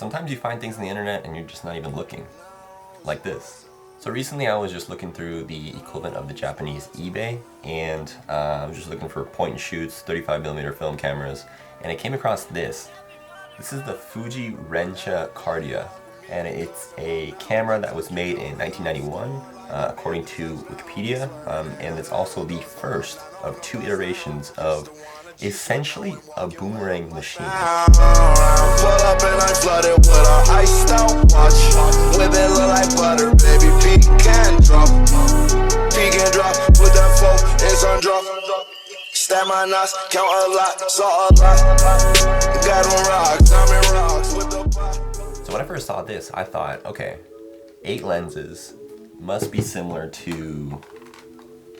Sometimes you find things on the internet and you're just not even looking. Like this. So recently I was just looking through the equivalent of the Japanese eBay, and I was just looking for point and shoots, 35mm film cameras, and I came across this. This is the Fuji Rensha Cardia, and it's a camera that was made in 1991, according to Wikipedia, and it's also the first of 2 iterations of essentially a boomerang machine. Pull up and I flooded with a iced out watch. Whip it look like butter, baby. Pecan drop. With that phone, it's on drop. Stab my nuts, count a lot, saw a lot. Got on rocks, I'm in rocks with the pop. So when I first saw this, I thought, okay, 8 lenses must be similar to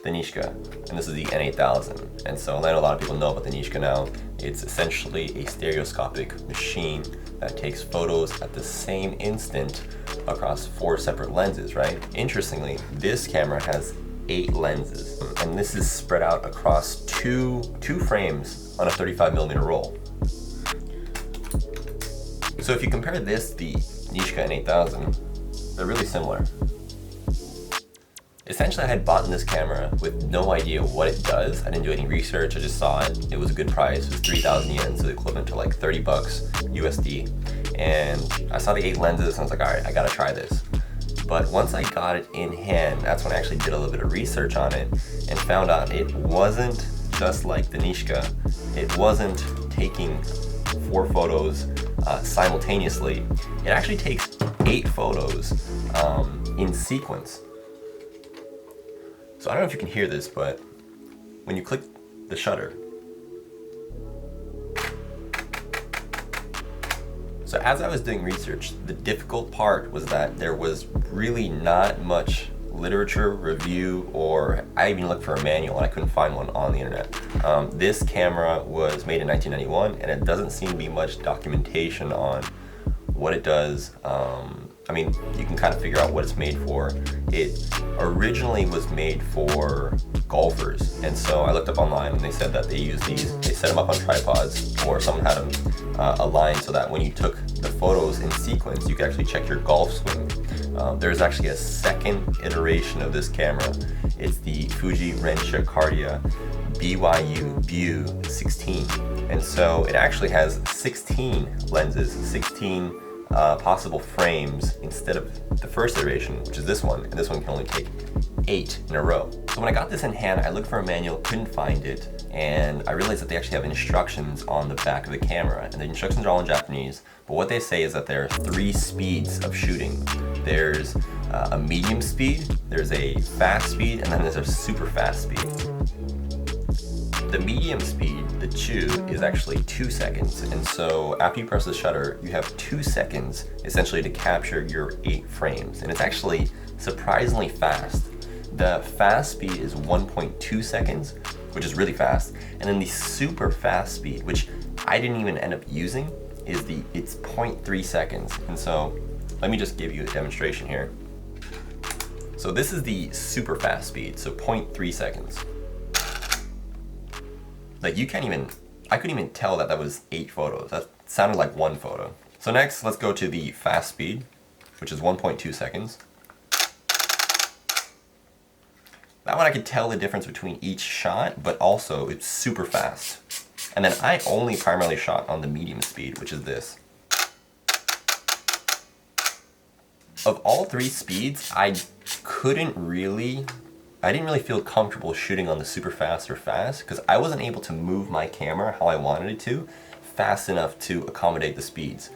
the Nishka, and this is the N8000. And so I know a lot of people know about the Nishka now. It's essentially a stereoscopic machine that takes photos at the same instant across 4 separate lenses, right? Interestingly, this camera has 8 lenses, and this is spread out across two frames on a 35mm roll. So if you compare this to the Nishka N8000, they're really similar. Essentially, I had bought this camera with no idea what it does. I didn't do any research, I just saw it. It was a good price, it was 3,000 yen, so the equivalent to like 30 bucks USD. And I saw the 8 lenses and I was like, all right, I gotta try this. But once I got it in hand, that's when I actually did a little bit of research on it and found out it wasn't just like the Nishka. It wasn't taking 4 photos simultaneously. It actually takes 8 photos in sequence. So I don't know if you can hear this, but when you click the shutter, so as I was doing research, the difficult part was that there was really not much literature review, or I even looked for a manual and I couldn't find one on the internet. This camera was made in 1991 and it doesn't seem to be much documentation on what it does. I mean, you can kind of figure out what it's made for. It originally was made for golfers, and so I looked up online and they said that they use these, they set them up on tripods, or someone had them aligned so that when you took the photos in sequence, you could actually check your golf swing. There's actually a second iteration of this camera. It's the Fuji Rensha Cardia BYU View 16, and so it actually has 16 lenses, 16 possible frames instead of the first iteration, which is this one, and this one can only take 8 in a row. So when I got this in hand, I looked for a manual, couldn't find it, and I realized that they actually have instructions on the back of the camera, and the instructions are all in Japanese, but what they say is that there are 3 speeds of shooting. There's a medium speed, there's a fast speed, and then there's a super fast speed. The medium speed, the Chu, is actually 2 seconds, and so after you press the shutter, you have 2 seconds essentially to capture your 8 frames, and it's actually surprisingly fast. The fast speed is 1.2 seconds, which is really fast, and then the super fast speed, which I didn't even end up using, is it's 0.3 seconds. And so let me just give you a demonstration here. So this is the super fast speed, so 0.3 seconds. Like I couldn't even tell that that was 8 photos. That sounded like 1 photo. So next, let's go to the fast speed, which is 1.2 seconds. That one I could tell the difference between each shot, but also it's super fast. And then I only primarily shot on the medium speed, which is this. Of all 3 speeds, I didn't really feel comfortable shooting on the super fast or fast because I wasn't able to move my camera how I wanted it to fast enough to accommodate the speeds.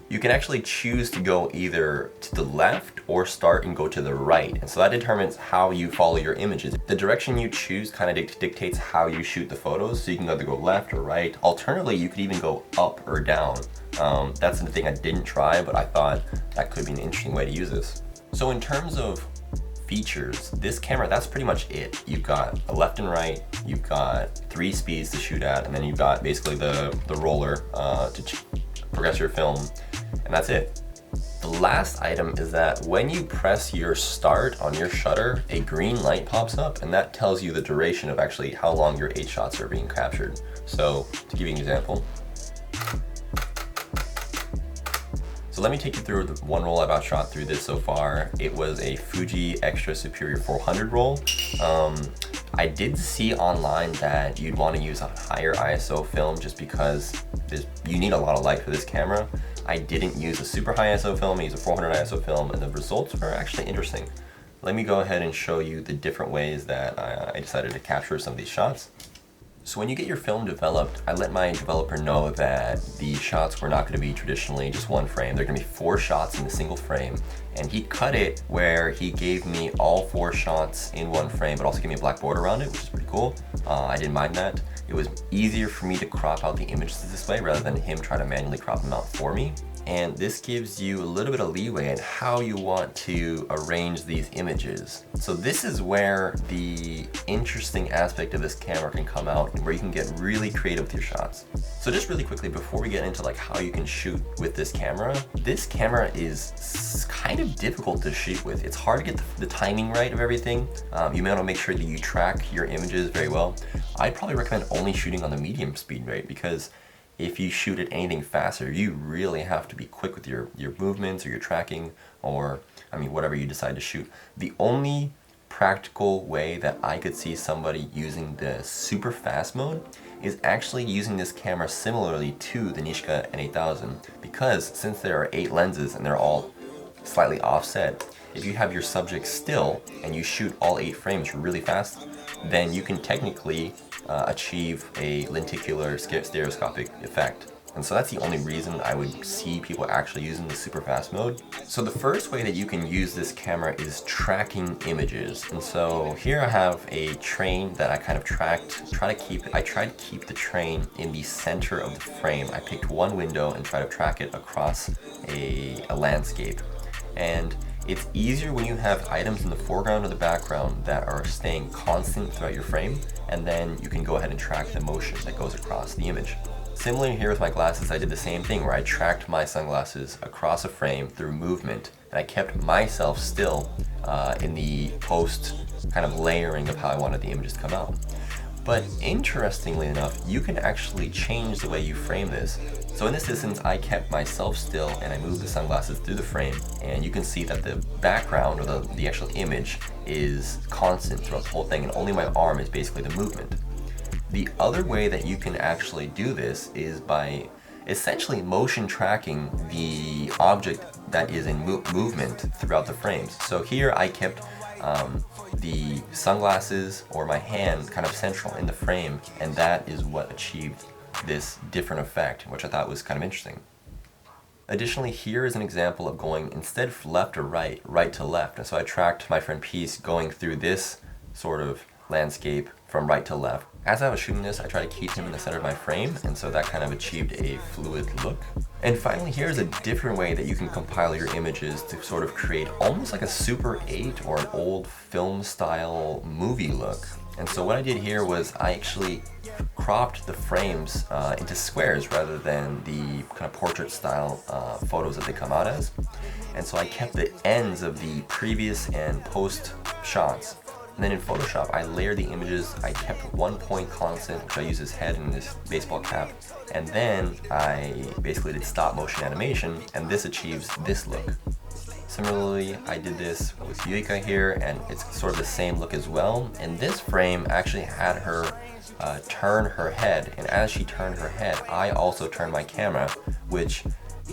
You can actually choose to go either to the left or start and go to the right, and so that determines how you follow your images. The direction you choose kind of dictates how you shoot the photos, so you can either go left or right. Alternatively, you could even go up or down. That's the thing I didn't try, but I thought that could be an interesting way to use this. So in terms of features, this camera, that's pretty much it. You've got a left and right, you've got 3 speeds to shoot at, and then you've got basically the roller to progress your film, and that's it. The last item is that when you press your start on your shutter, a green light pops up, and that tells you the duration of actually how long your 8 shots are being captured. So to give you an example, So let me take you through the one roll I've shot through this so far. It was a Fuji Extra Superior 400 roll. I did see online that you'd want to use a higher ISO film just because you need a lot of light for this camera. I didn't use a super high ISO film, I used a 400 ISO film, and the results were actually interesting. Let me go ahead and show you the different ways that I decided to capture some of these shots. So when you get your film developed, I let my developer know that the shots were not going to be traditionally just one frame. They're going to be 4 shots in a single frame. And he cut it where he gave me all 4 shots in one frame, but also gave me a black border around it, which is pretty cool. I didn't mind that. It was easier for me to crop out the images this way rather than him try to manually crop them out for me. And this gives you a little bit of leeway in how you want to arrange these images. So this is where the interesting aspect of this camera can come out and where you can get really creative with your shots. So just really quickly before we get into like how you can shoot with this camera is kind of difficult to shoot with. It's hard to get the timing right of everything. You may want to make sure that you track your images very well. I'd probably recommend only shooting on the medium speed rate because if you shoot at anything faster, you really have to be quick with your movements or your tracking or, I mean, whatever you decide to shoot. The only practical way that I could see somebody using the super fast mode is actually using this camera similarly to the Nishika N8000 because since there are 8 lenses and they're all slightly offset, if you have your subject still and you shoot all 8 frames really fast, then you can technically achieve a lenticular stereoscopic effect. And so that's the only reason I would see people actually using the super fast mode. So the first way that you can use this camera is tracking images. And so here I have a train that I kind of I tried to keep the train in the center of the frame. I picked one window and tried to track it across a landscape. And it's easier when you have items in the foreground or the background that are staying constant throughout your frame, and then you can go ahead and track the motion that goes across the image. Similarly here with my glasses, I did the same thing where I tracked my sunglasses across a frame through movement, and I kept myself still in the post kind of layering of how I wanted the images to come out. But interestingly enough, you can actually change the way you frame this. So in this instance, I kept myself still and I moved the sunglasses through the frame, and you can see that the background or the actual image is constant throughout the whole thing, and only my arm is basically the movement. The other way that you can actually do this is by essentially motion tracking the object that is in movement throughout the frames. So here I kept the sunglasses or my hand kind of central in the frame, and that is what achieved this different effect, which I thought was kind of interesting. Additionally, here is an example of going instead of left to right, right to left. And so I tracked my friend Peace going through this sort of landscape from right to left. As I was shooting this, I tried to keep him in the center of my frame, and so that kind of achieved a fluid look. And finally, here's a different way that you can compile your images to sort of create almost like a Super 8 or an old film style movie look. And so what I did here was I actually cropped the frames into squares rather than the kind of portrait style photos that they come out as. And so I kept the ends of the previous and post shots. And then in Photoshop, I layered the images. I kept one point constant, which I used his head and this baseball cap. And then I basically did stop motion animation, and this achieves this look. Similarly, I did this with Yuika here, and it's sort of the same look as well. And this frame actually had her turn her head, and as she turned her head, I also turned my camera, which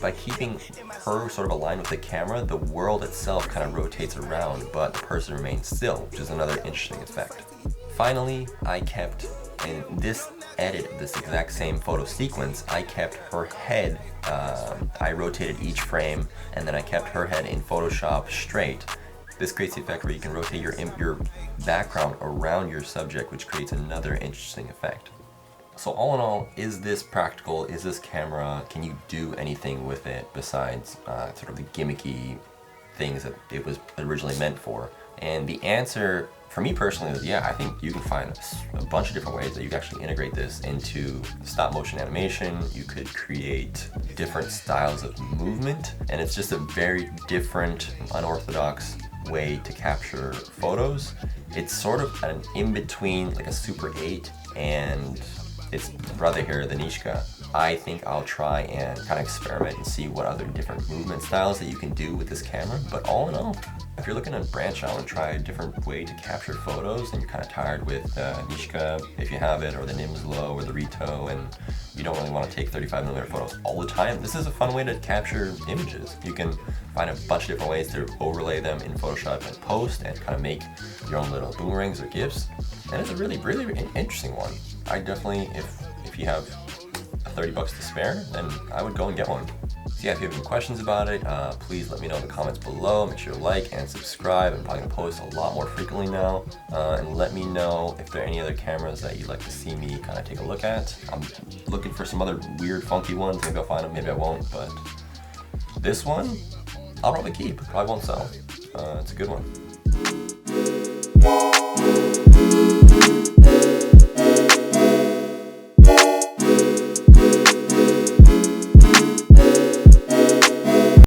by keeping her sort of aligned with the camera, the world itself kind of rotates around, but the person remains still, which is another interesting effect. Finally, I kept, in this edit of this exact same photo sequence, I kept her head, I rotated each frame, and then I kept her head in Photoshop straight. This creates the effect where you can rotate your background around your subject, which creates another interesting effect. So all in all, is this practical? Is this camera, can you do anything with it besides sort of the gimmicky things that it was originally meant for? And the answer, for me personally, is yeah, I think you can find a bunch of different ways that you can actually integrate this into stop motion animation. You could create different styles of movement, and it's just a very different, unorthodox way to capture photos. It's sort of an in-between, like a Super 8 and its brother here, the Nishka, I think I'll try and kind of experiment and see what other different movement styles that you can do with this camera. But all in all, if you're looking to branch out and try a different way to capture photos and you're kind of tired with Nishka, if you have it, or the Nimbus Low or the Rito, and you don't really want to take 35mm photos all the time, this is a fun way to capture images. You can find a bunch of different ways to overlay them in Photoshop and post and kind of make your own little boomerangs or GIFs. And it's a really, really interesting one. I definitely, if you have $30 to spare, then I would go and get one. So yeah, if you have any questions about it, please let me know in the comments below. Make sure to like and subscribe. I'm probably gonna post a lot more frequently now. And let me know if there are any other cameras that you'd like to see me kind of take a look at. I'm looking for some other weird, funky ones. Maybe I'll find them, maybe I won't, but this one, I'll probably keep. Probably won't sell. It's a good one.